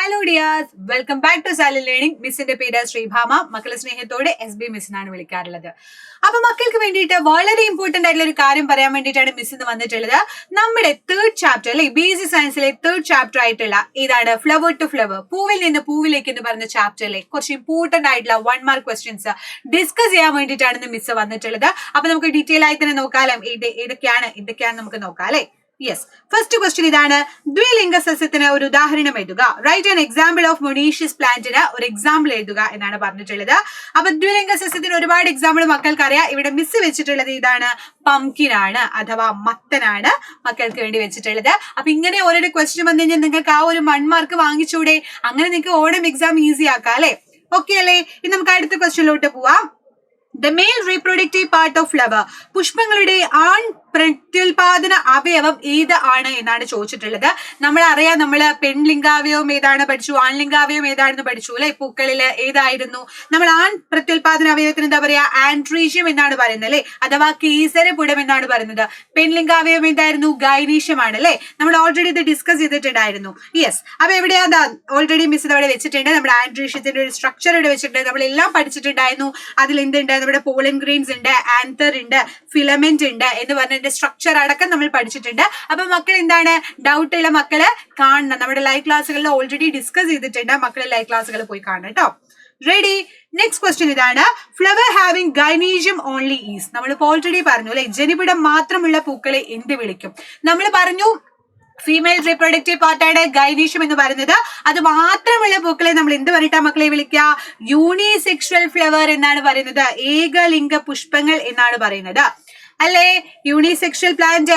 Hello dears, welcome back to Xylem learning. മിസ്സിന്റെ പേര് ശ്രീഭാമ. മക്കളെ സ്നേഹത്തോടെ SB മിസ് എന്നാണ് വിളിക്കാറുള്ളത്. അപ്പൊ മക്കൾക്ക് വേണ്ടിയിട്ട് വളരെ ഇമ്പോർട്ടന്റ് ആയിട്ടുള്ള ഒരു കാര്യം പറയാൻ വേണ്ടിയിട്ടാണ് മിസ് ഇന്ന് വന്നിട്ടുള്ളത്. നമ്മുടെ തേർഡ് ചാപ്റ്റർ അല്ലെ, ബേസിക് സയൻസിലെ തേർഡ് ചാപ്റ്റർ ആയിട്ടുള്ള ഇതാണ് ഫ്ലവർ ടു ഫ്ലവർ, പൂവിൽ നിന്ന് പൂവിലേക്ക് എന്ന് പറഞ്ഞ ചാപ്റ്ററിലെ കുറച്ച് ഇമ്പോർട്ടന്റ് ആയിട്ടുള്ള 1 മാർക്ക് ക്വസ്റ്റ്യൻസ് ഡിസ്കസ് ചെയ്യാൻ വേണ്ടിയിട്ടാണ് ഇന്ന് മിസ് വന്നിട്ടുള്ളത്. അപ്പൊ നമുക്ക് ഡീറ്റെയിൽ ആയി തന്നെ നോക്കാലോ, ഇതൊക്കെയാണ് നമുക്ക് നോക്കാം അല്ലെ. യെസ്, ഫസ്റ്റ് ക്വസ്റ്റ്യൻ ഇതാണ്. ദ്വിലിംഗ സസ്യത്തിന് ഒരു ഉദാഹരണം എഴുതുക. Write an example of monoecious പ്ലാന്റിന് ഒരു എക്സാമ്പിൾ എഴുതുക എന്നാണ് പറഞ്ഞിട്ടുള്ളത്. അപ്പൊ ദ്വിലിംഗ സസ്യത്തിന് ഒരുപാട് എക്സാമ്പിൾ മക്കൾക്ക് അറിയാം. ഇവിടെ മിസ് വെച്ചിട്ടുള്ളത് ഇതാണ്, പംകിൻ ആണ് അഥവാ മത്തനാണ് മക്കൾക്ക് വേണ്ടി വെച്ചിട്ടുള്ളത്. അപ്പൊ ഇങ്ങനെ ഓരോ ക്വസ്റ്റ്യൻ വന്നു കഴിഞ്ഞാൽ നിങ്ങൾക്ക് ആ ഒരു 1 മാർക്ക് വാങ്ങിച്ചൂടെ? അങ്ങനെ നിങ്ങൾക്ക് ഓണം എക്സാം ഈസി ആക്കാം അല്ലെ. ഓക്കെ അല്ലേ? ഇനി നമുക്ക് അടുത്ത ക്വസ്റ്റ്യനിലോട്ട് പോവാം. The male reproductive part of flower, പുഷ്പങ്ങളുടെ ആൺ പ്രത്യുൽപാദന അവയവം ഏത് ആണ് എന്നാണ് ചോദിച്ചിട്ടുള്ളത്. നമ്മളറിയാം, നമ്മള് പെൺലിംഗാവയവം ഏതാണ് പഠിച്ചു, ആൺലിംഗാവയവം ഏതാണെന്ന് പഠിച്ചു അല്ലെ. പൂക്കളില് ഏതായിരുന്നു? നമ്മൾ ആൺ പ്രത്യുൽപാദന അവയവത്തിന് എന്താ പറയാ, ആൻഡ്രീഷ്യം എന്നാണ് പറയുന്നത് അല്ലെ, അഥവാ കേസരപുടം എന്നാണ് പറയുന്നത്. പെൺലിംഗാവയവം എന്തായിരുന്നു? ഗൈനീഷ്യമാണ് അല്ലെ. നമ്മൾ ഓൾറെഡി ഇത് ഡിസ്കസ് ചെയ്തിട്ടുണ്ടായിരുന്നു. യെസ്, അപ്പൊ എവിടെയാ ഓൾറെഡി മിസ് ഇത് അവിടെ വെച്ചിട്ടുണ്ട്. നമ്മുടെ ആൻഡ്രീഷ്യത്തിന്റെ ഒരു സ്ട്രക്ചർ ഇവിടെ വെച്ചിട്ടുണ്ട്. നമ്മളെല്ലാം പഠിച്ചിട്ടുണ്ടായിരുന്നു. അതിൽ എന്തുണ്ട്? നമ്മുടെ പോളൻ ഗ്രെയിൻസ് ഉണ്ട്, ആന്തർ ഉണ്ട്, ഫിലമെന്റ് ഉണ്ട് എന്ന് പറഞ്ഞ സ്ട്രക്ചർ അടക്കം നമ്മൾ പഠിച്ചിട്ടുണ്ട്. അപ്പൊ മക്കൾ എന്താണ്, ഡൗട്ട് ഉള്ള മക്കള് കാണണം. നമ്മുടെ ലൈവ് ക്ലാസ്സുകളിൽ ഓൾറെഡി ഡിസ്കസ് ചെയ്തിട്ടുണ്ട്. മക്കളെ ലൈവ് ക്ലാസ്സുകൾ പോയി കാണണം കേട്ടോ. റെഡി? നെക്സ്റ്റ് ക്വസ്റ്റ്യൻ ഇതാണ്. Flower having gynoecium only is, നമ്മളിപ്പോ ഓൾറെഡി പറഞ്ഞു അല്ലെ, ജനിപിടം മാത്രമുള്ള പൂക്കളെ എന്ത് വിളിക്കും? നമ്മൾ പറഞ്ഞു ഫീമെയിൽ റീപ്രൊഡക്റ്റീവ് പാർട്ടാണ് ഗൈനീഷ്യം എന്ന് പറയുന്നത്. അത് മാത്രമുള്ള പൂക്കളെ നമ്മൾ എന്ത് പറഞ്ഞിട്ടാ മക്കളെ വിളിക്കുക? യൂണിസെക്ഷൽ ഫ്ലവർ എന്നാണ് പറയുന്നത്. ഏകലിംഗ പുഷ്പങ്ങൾ എന്നാണ് പറയുന്നത് അല്ലെ. യൂണിസെക്ഷൽ പ്ലാന്റ്,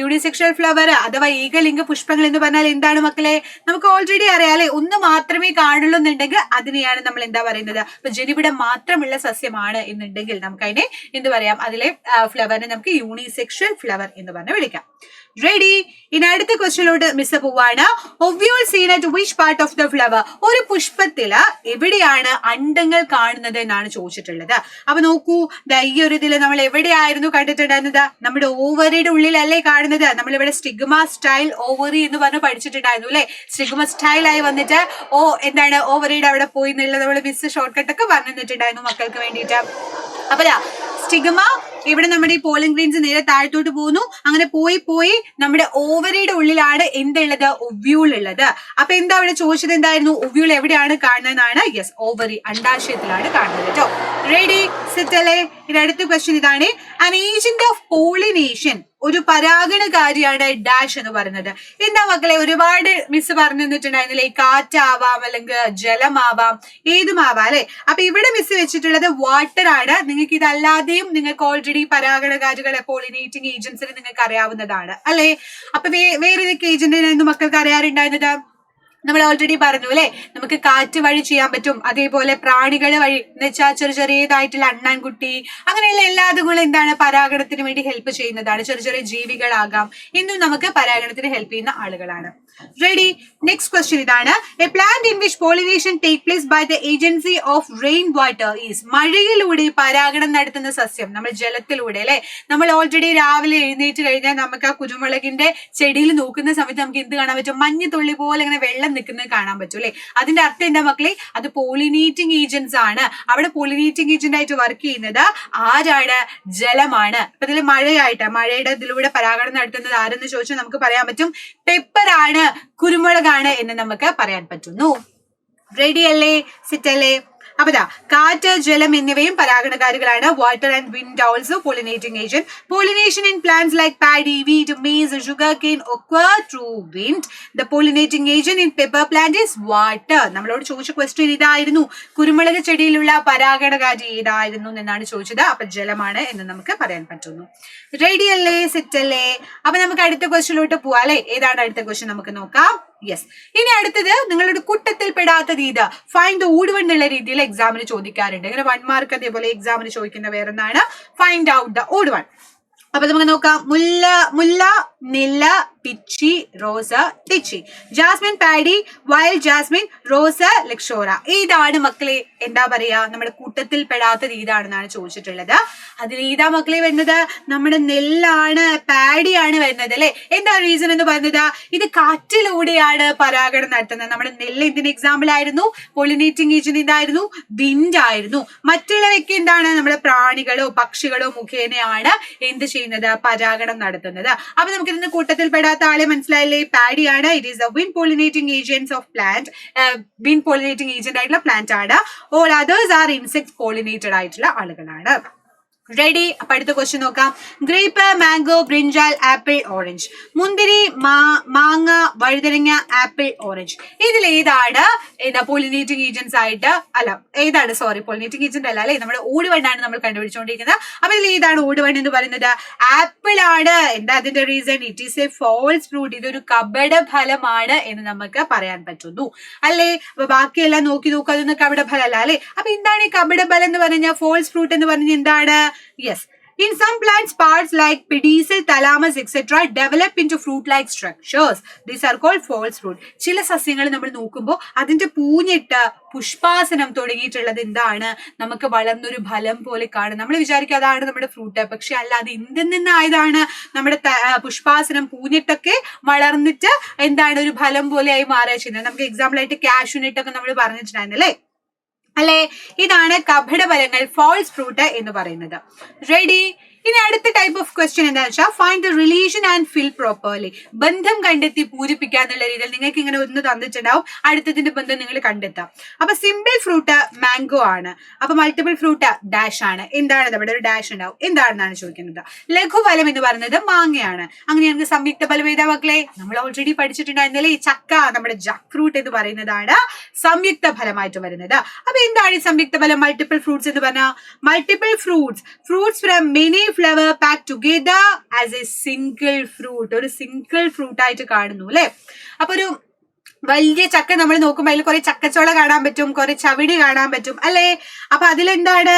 യൂണിസെക്ഷൽ ഫ്ലവർ അഥവാ ഏകലിംഗ പുഷ്പങ്ങൾ എന്ന് പറഞ്ഞാൽ എന്താണ് മക്കളെ? നമുക്ക് ഓൾറെഡി അറിയാം അല്ലെ. ഒന്ന് മാത്രമേ കാണുള്ളൂ എന്നുണ്ടെങ്കിൽ അതിനെയാണ് നമ്മൾ എന്താ പറയുന്നത്? ഇപ്പൊ ജനിപിടം മാത്രമുള്ള സസ്യമാണ് എന്നുണ്ടെങ്കിൽ നമുക്ക് അതിനെ എന്ത് പറയാം? അതിലെ ഫ്ലവറിനെ നമുക്ക് യൂണിസെക്ഷൽ ഫ്ലവർ എന്ന് പറഞ്ഞ് വിളിക്കാം. റെഡി? ഇനി അടുത്ത ക്വസ്റ്റ്യനിലോട്ട് മിസ് പോവാണ്. Ovule seen at which part of the flower, ഒരു പുഷ്പത്തില് എവിടെയാണ് അണ്ടങ്ങൾ കാണുന്നത് എന്നാണ് ചോദിച്ചിട്ടുള്ളത്. അപ്പൊ നോക്കൂ, ഈ ഒരു ഇതില് നമ്മൾ എവിടെയായിരുന്നു കണ്ടിട്ടുണ്ടായിരുന്നത്? നമ്മുടെ ഓവറിയുടെ ഉള്ളിലല്ലേ കാണുന്നത്. നമ്മളിവിടെ സ്റ്റിഗ്മ സ്റ്റൈൽ ഓവറി എന്ന് പറഞ്ഞ് പഠിച്ചിട്ടുണ്ടായിരുന്നു അല്ലെ. സ്റ്റിഗ്മ സ്റ്റൈൽ ആയി വന്നിട്ട് എന്താണ് ഓവറിയുടെ അവിടെ പോയി എന്നുള്ളത് നമ്മൾ മിസ് ഷോർട്ട് കട്ട് ഒക്കെ പറഞ്ഞു തന്നിട്ടുണ്ടായിരുന്നു മക്കൾക്ക് വേണ്ടിയിട്ട്. അപ്പൊ സ്റ്റിഗ്മ ഇവിടെ നമ്മുടെ ഈ പോളൻ ഗ്രെയിൻസ് നേരെ താഴത്തോട്ട് പോകുന്നു. അങ്ങനെ പോയി നമ്മുടെ ഓവറിയുടെ ഉള്ളിലാണ് എന്തുള്ളത്? ഒവ്യൂൾ ഉള്ളത്. അപ്പൊ എന്താ അവിടെ ചോദിച്ചത് എന്തായിരുന്നു? ഒവ്യൂൾ എവിടെയാണ് കാണുന്നതെന്നാണ്. യെസ്, ഓവറി അണ്ടാശയത്തിലാണ് കാണുന്നത് കേട്ടോ. റെഡി? സെറ്റ് അല്ലേ? ഇനി അടുത്ത ക്വസ്റ്റ്യൻ ഇതാണ്. ആൻ ഏജന്റ് ഓഫ് പോളിനേഷൻ, ഒരു പരാഗണകാരിയാണ് ഡാഷ് എന്ന് പറയുന്നത്. എന്താ മക്കളെ? ഒരുപാട് മിസ് പറഞ്ഞു തന്നിട്ടുണ്ടായിരുന്നില്ലേ. കാറ്റാവാം, അല്ലെങ്കിൽ ജലമാവാം, ഏതുമാവാം അല്ലെ. അപ്പൊ ഇവിടെ മിസ് വെച്ചിട്ടുള്ളത് വാട്ടർ ആണ്. നിങ്ങൾക്ക് ഇതല്ലാതെയും നിങ്ങൾക്ക് ഓൾറെഡി പരാഗണകാരികളെ, പോളിനേറ്റിംഗ് ഏജൻസിനെ നിങ്ങൾക്ക് അറിയാവുന്നതാണ് അല്ലെ. അപ്പൊ വേറെ ഏതൊക്കെ ഏജന്റിനായിരുന്നു മക്കൾക്ക് അറിയാറുണ്ടായിരുന്നത്? നമ്മൾ ഓൾറെഡി പറഞ്ഞു അല്ലെ. നമുക്ക് കാറ്റ് വഴി ചെയ്യാൻ പറ്റും. അതേപോലെ പ്രാണികൾ വഴി എന്ന് വെച്ചാൽ ചെറിയതായിട്ടുള്ള അണ്ണാൻകുട്ടി, അങ്ങനെയുള്ള എല്ലാ അതുകളും എന്താണ് പരാഗണത്തിന് വേണ്ടി ഹെൽപ്പ് ചെയ്യുന്നതാണ്. ചെറിയ ജീവികളാകാം, ഇന്നും നമുക്ക് പരാഗണത്തിന് ഹെൽപ്പ് ചെയ്യുന്ന ആളുകളാണ്. റെഡി? നെക്സ്റ്റ് ക്വസ്റ്റ്യൻ ഇതാണ്. A plant in which pollination take place by the agency of rain water is, മഴയിലൂടെ പരാഗണം നടത്തുന്ന സസ്യം. നമ്മൾ ജലത്തിലൂടെ അല്ലെ. നമ്മൾ ഓൾറെഡി രാവിലെ എഴുന്നേറ്റ് കഴിഞ്ഞാൽ നമുക്ക് ആ കുരുമുളകിന്റെ ചെടിയിൽ നോക്കുന്ന സമയത്ത് നമുക്ക് എന്ത് കാണാൻ പറ്റും? മഞ്ഞ് തുള്ളി പോലെ ഇങ്ങനെ വെള്ളം നിൽക്കുന്നത് കാണാൻ പറ്റും അല്ലെ. അതിന്റെ അർത്ഥം എന്താ മക്കളെ? അത് പോളിനേറ്റിംഗ് ഏജൻസ് ആണ്. അവിടെ പോളിനേറ്റിംഗ് ഏജന്റ് ആയിട്ട് വർക്ക് ചെയ്യുന്നത് ആരാണ്? ജലമാണ്. അപ്പൊ ഇതിൽ മഴയുടെ ഇതിലൂടെ പരാഗണം നടത്തുന്നത് ആരെന്ന് ചോദിച്ചാൽ നമുക്ക് പറയാൻ പറ്റും പെപ്പർ ആണ്, കുരുമുളകാണ് എന്ന് നമുക്ക് പറയാൻ പറ്റുന്നു. റെഡി അല്ലേ? സെറ്റ് അല്ലേ? അപ്പൊ കാറ്റ്, ജലം എന്നിവയും പരാഗണകാരികളാണ്. Water and wind also pollinating agent. Pollination in plants like paddy, wheat, maize, sugar cane occur through wind. The pollinating agent in pepper plant is water. നമ്മളോട് ചോദിച്ച ക്വസ്റ്റ്യൻ ഇതായിരുന്നു. കുരുമുളക് ചെടിയിലുള്ള പരാഗണകാരി ഏതായിരുന്നു എന്നാണ് ചോദിച്ചത്. അപ്പൊ ജലമാണ് എന്ന് നമുക്ക് പറയാൻ പറ്റുന്നു. റെഡി അല്ലേ? സെറ്റ് അല്ലേ? അപ്പൊ നമുക്ക് അടുത്ത ക്വസ്റ്റ്യനിലോട്ട് പോവാം അല്ലെ. ഏതാണ് അടുത്ത ക്വസ്റ്റ്യൻ? നമുക്ക് നോക്കാം. യെസ്, ഇനി അടുത്തത് നിങ്ങളുടെ കൂട്ടത്തിൽ പെടാത്തത് ഇത്. ഫൈൻഡ് ദ ഓഡ് വൺ എന്നുള്ള രീതിയിൽ എക്സാമിന് ചോദിക്കാറുണ്ട്. ഇങ്ങനെ 1 മാർക്ക് അതേപോലെ എക്സാമിന് ചോദിക്കുന്ന വേറൊന്നാണ് find out the odd one. അപ്പൊ നമുക്ക് നോക്കാം. മുല്ല, നെല്ല, പിച്ചി, റോസ്, തിച്ചി. Jasmine paddy, wild jasmine, rose, ixora. ഇതാണ് മക്കളെ എന്താ പറയാ നമ്മുടെ കൂട്ടത്തിൽ പെടാത്തത് ഏതാണെന്നാണ് ചോദിച്ചിട്ടുള്ളത്. അതിൽ ഏതാ മക്കളെ വരുന്നത്? നമ്മുടെ നെല്ലാണ്, പാഡിയാണ് വരുന്നത് അല്ലെ. എന്താ റീസൺ എന്ന് പറയുന്നത്? ഇത് കാറ്റിലൂടെയാണ് പരാഗണം നടത്തുന്നത്. നമ്മുടെ നെല്ല് എന്തിന് എക്സാമ്പിൾ ആയിരുന്നു? പോളിനേറ്റിംഗ് ഏജന്റ് എന്തായിരുന്നു? വിൻഡ് ആയിരുന്നു. മറ്റുള്ളവയ്ക്ക് എന്താണ്? നമ്മുടെ പ്രാണികളോ പക്ഷികളോ മുഖേനയാണ് എന്ത് ചെയ്യുന്നത്? പരാഗണം നടത്തുന്നത്. അപ്പൊ നമുക്ക് ഇതിന്റെ കൂട്ടത്തിൽ പെടാത്ത ആളെ മനസ്സിലായില്ലേ? പാഡിയാണ്. It is the wind pollinating agents of plant. Wind pollinating agent ആയിട്ടുള്ള പ്ലാന്റ് ആണ്. All others are insect pollinated ആയിട്ടുള്ള ആളുകളാണ്. റെഡി? അപ്പൊ അടുത്ത ക്വസ്റ്റ്യൻ നോക്കാം. Grape, mango, brinjal, apple, orange. മുന്തിരി, മാങ്ങ, വഴുതനങ്ങ, ആപ്പിൾ, ഓറഞ്ച്. ഇതിൽ ഏതാണ് പോളിനേറ്റിംഗ് ഏജന്റ്സ് ആയിട്ട്? അല്ല, ഏതാണ്? സോറി, പോളിനേറ്റിംഗ് ഏജന്റ് അല്ല അല്ലെ, നമ്മുടെ ഓടുവണ്ണാണ് നമ്മൾ കണ്ടുപിടിച്ചുകൊണ്ടിരിക്കുന്നത്. അപ്പൊ ഇതിൽ ഏതാണ് ഓടുവണ്ണ് എന്ന് പറയുന്നത്? ആപ്പിൾ ആണ്. എന്താ അതിന്റെ reason? It is a false fruit. ഇതൊരു കപട ഫലമാണ് എന്ന് നമുക്ക് പറയാൻ പറ്റുന്നു അല്ലെ. അപ്പൊ ബാക്കിയെല്ലാം നോക്കി നോക്കുക, അതൊന്നും കപട ഫലമല്ല അല്ലെ. അപ്പൊ എന്താണ് ഈ കപട ഫലം എന്ന് പറഞ്ഞാൽ? ഫോൾസ് ഫ്രൂട്ട് എന്ന് പറഞ്ഞാൽ എന്താണ്? Yes. In some plants, parts like pedicel, thalamus, etc. develop into fruit-like structures. These are called false fruit. ചില സസ്യങ്ങൾ നമ്മൾ നോക്കുമ്പോൾ അതിന്റെ പൂഞ്ഞിട്ട് പുഷ്പാസനം തുടങ്ങിയിട്ടുള്ളത് എന്താണ്? നമുക്ക് വളർന്നൊരു ഫലം പോലെ കാണും. നമ്മൾ വിചാരിക്കും അതാണ് നമ്മുടെ ഫ്രൂട്ട്. പക്ഷെ അല്ല, അത് എന്തിൽ നിന്നായതാണ്? നമ്മുടെ പുഷ്പാസനം പൂഞ്ഞിട്ടൊക്കെ വളർന്നിട്ട് എന്താണ് ഒരു ഫലം പോലെ ആയി മാറുക ചെയ്യുന്നത്. നമുക്ക് എക്സാമ്പിൾ ആയിട്ട് കാഷ്യൂനട്ട് ഒക്കെ നമ്മൾ പറഞ്ഞിട്ടുണ്ടായിരുന്നു അല്ലേ അല്ലെ. ഇതാണ് കപടഫലങ്ങൾ, ഫോൾസ് ഫ്രൂട്ട് എന്ന് പറയുന്നത്. റെഡി? ഇനി അടുത്ത ടൈപ്പ് ഓഫ് ക്വസ്റ്റ്യൻ എന്താണെന്ന് വെച്ചാൽ find the relation and fill properly. ബന്ധം കണ്ടെത്തി പൂരിപ്പിക്കുക എന്നുള്ള രീതിയിൽ നിങ്ങൾക്ക് ഇങ്ങനെ ഒന്ന് തന്നിട്ടുണ്ടാവും. അടുത്തതിന്റെ ബന്ധം നിങ്ങൾ കണ്ടെത്താം. അപ്പൊ സിമ്പിൾ ഫ്രൂട്ട് മാംഗോ ആണ്. അപ്പൊ മൾട്ടിപ്പിൾ ഫ്രൂട്ട് ഡാഷ് ആണ്. എന്താണ്? അവിടെ ഒരു ഡാഷ് ഉണ്ടാവും. എന്താണെന്നാണ് ചോദിക്കുന്നത്. ലഘുഫലം എന്ന് പറയുന്നത് മാങ്ങയാണ്. അങ്ങനെയാണെങ്കിൽ സംയുക്ത ഫലം ഏതാ മക്കളെ? നമ്മൾ ഓൾറെഡി പഠിച്ചിട്ടുണ്ടായിരുന്നല്ലേ, ഈ ചക്ക, നമ്മുടെ ജാക്ക് ഫ്രൂട്ട് എന്ന് പറയുന്നതാണ് സംയുക്ത ഫലമായിട്ട് വരുന്നത്. അപ്പൊ എന്താണ് ഈ സംയുക്ത ഫലം? മൾട്ടിപ്പിൾ ഫ്രൂട്ട്സ് എന്ന് പറഞ്ഞാൽ multiple fruits from many flower pack together as a single fruit. ഒരു സിംഗിൾ ഫ്രൂട്ട് ആയിട്ട് കാണുന്നു അല്ലെ. അപ്പൊ ഒരു വലിയ ചക്ക നമ്മൾ നോക്കുമ്പോൾ അതിൽ കുറെ ചക്കച്ചോള കാണാൻ പറ്റും, കുറെ ചവിടി കാണാൻ പറ്റും അല്ലെ. അപ്പൊ അതിലെന്താണ്?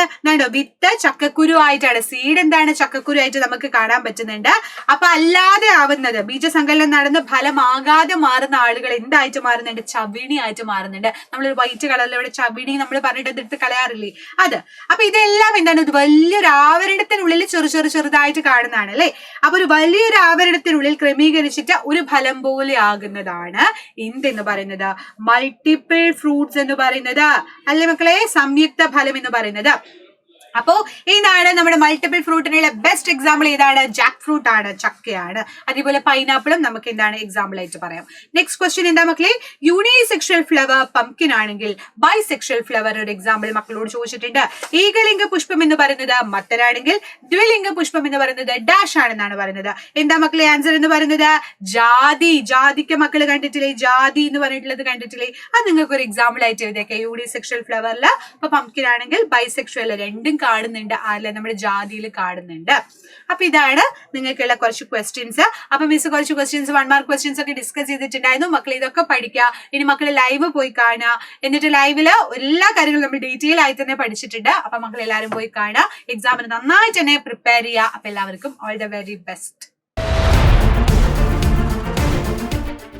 വിത്ത് ചക്കക്കുരു ആയിട്ടാണ്, സീഡ് എന്താണ്? ചക്കക്കുരു ആയിട്ട് നമുക്ക് കാണാൻ പറ്റുന്നുണ്ട്. അപ്പൊ അല്ലാതെ ആവുന്നത്, ബീജസങ്കലനം നടന്ന് ഫലമാകാതെ മാറുന്ന ആളുകൾ എന്തായിട്ട് മാറുന്നുണ്ട്? ചവിണി ആയിട്ട് മാറുന്നുണ്ട്. നമ്മളൊരു വൈറ്റ് കളറിലൂടെ ചവിണി നമ്മൾ പറഞ്ഞിട്ട് എടുത്ത് കളയാറില്ലേ, അത്. അപ്പൊ ഇതെല്ലാം എന്താണ്? ഒരു വലിയൊരു ആവരണത്തിനുള്ളിൽ ചെറുതായിട്ട് കാണുന്നതാണ് അല്ലെ. അപ്പൊ ഒരു വലിയൊരു ആവരണത്തിനുള്ളിൽ ക്രമീകരിച്ചിട്ട് ഒരു ഫലം പോലെ ആകുന്നതാണ് എന്തെന്ന് പറയുന്നത്? മൾട്ടിപ്പിൾ ഫ്രൂട്ട്സ് എന്ന് പറയുന്നത് അല്ലെ മക്കളെ, സംയുക്ത ഫലം എന്ന് പറയുന്നത്. അപ്പോ ഇതാണ് നമ്മുടെ മൾട്ടിപ്പിൾ ഫ്രൂട്ടിനുള്ള ബെസ്റ്റ് എക്സാമ്പിൾ. ഏതാണ്? ജാക്ക് ഫ്രൂട്ട് ആണ്, ചക്കയാണ്. അതേപോലെ പൈനാപ്പിളും നമുക്ക് എന്താണ് എക്സാമ്പിൾ ആയിട്ട് പറയാം. നെക്സ്റ്റ് ക്വസ്റ്റ്യൻ എന്താ മക്കളെ? യൂണിസെക്ഷൽ ഫ്ലവർ പംകിൻ ആണെങ്കിൽ ബൈസെക്ഷൽ ഫ്ലവർ ഒരു എക്സാമ്പിൾ മക്കളോട് ചോദിച്ചിട്ടുണ്ട്. ഏകലിംഗ പുഷ്പം എന്ന് പറയുന്നത് മത്തനാണെങ്കിൽ ദ്വിലിംഗ പുഷ്പം എന്ന് പറയുന്നത് ഡാഷ് ആണെന്നാണ് പറയുന്നത്. എന്താ മക്കളെ ആൻസർ എന്ന് പറയുന്നത്? ജാതി. ജാതിക്ക് മക്കൾ കണ്ടിട്ടില്ലേ? ജാതി എന്ന് പറഞ്ഞിട്ടുള്ളത് കണ്ടിട്ടില്ലേ? അത് നിങ്ങൾക്ക് ഒരു എക്സാമ്പിൾ ആയിട്ട് എഴുതിയേക്കാം. യൂണിസെക്ഷൽ ഫ്ലവറിൽ ഇപ്പൊ പംകിൻ ആണെങ്കിൽ ബൈസെക്ഷൽ രണ്ടും കാണുന്നുണ്ട്. അല്ലെ, നമ്മുടെ ജാതിയിൽ കാണുന്നുണ്ട്. അപ്പൊ ഇതാണ് നിങ്ങൾക്കുള്ള കുറച്ച് ക്വസ്റ്റ്യൻസ്. അപ്പൊ മിസ് കുറച്ച് ക്വസ്റ്റ്യൻസ്, 1 മാർക്ക് ക്വസ്റ്റ്യൻസ് ഒക്കെ ഡിസ്കസ് ചെയ്തിട്ടുണ്ടായിരുന്നു. മക്കൾ ഇതൊക്കെ പഠിക്കുക. ഇനി മക്കൾ ലൈവ് പോയി കാണുക. എന്നിട്ട് ലൈവില് എല്ലാ കാര്യങ്ങളും നമ്മൾ ഡീറ്റെയിൽ ആയി തന്നെ പഠിച്ചിട്ടുണ്ട്. അപ്പൊ മക്കൾ എല്ലാവരും പോയി കാണുക. എക്സാമിന് നന്നായിട്ട് തന്നെ പ്രിപ്പയർ ചെയ്യുക. അപ്പൊ എല്ലാവർക്കും ഓൾ ദ വെരി ബെസ്റ്റ്.